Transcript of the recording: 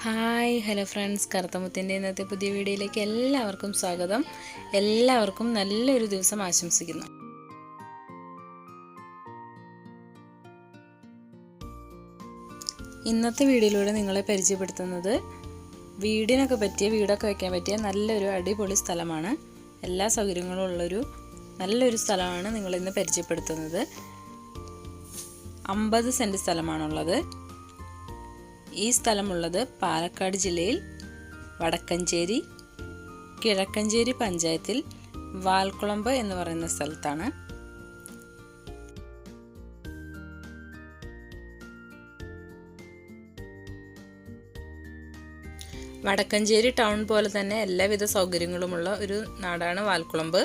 Hi hello friends, കറുത്തമുത്തിൻ്റെ ഇന്നത്തെ പുതിയ വീഡിയോയിലേക്ക് എല്ലാവർക്കും സ്വാഗതം. എല്ലാവർക്കും നല്ലൊരു ദിവസം ആശംസിക്കുന്നു. ഇന്നത്തെ വീഡിയോയിലൂടെ നിങ്ങളെ പരിചയപ്പെടുത്തുന്നത് വീടൊക്കെ വയ്ക്കാൻ പറ്റിയ നല്ലൊരു അടിപൊളി സ്ഥലമാണ്. എല്ലാ സൗകര്യങ്ങളും ഉള്ളൊരു നല്ലൊരു സ്ഥലമാണ് നിങ്ങളിന്ന് പരിചയപ്പെടുത്തുന്നത്. 50 സെൻറ്റ് സ്ഥലമാണുള്ളത്. ഈ സ്ഥലമുള്ളത് പാലക്കാട് ജില്ലയിൽ വടക്കഞ്ചേരി കിഴക്കഞ്ചേരി പഞ്ചായത്തിൽ വാൽക്കുളമ്പ് എന്ന് പറയുന്ന സ്ഥലത്താണ്. വടക്കഞ്ചേരി ടൗൺ പോലെ തന്നെ എല്ലാവിധ സൗകര്യങ്ങളുമുള്ള ഒരു നാടാണ് വാൽക്കുളമ്പ്.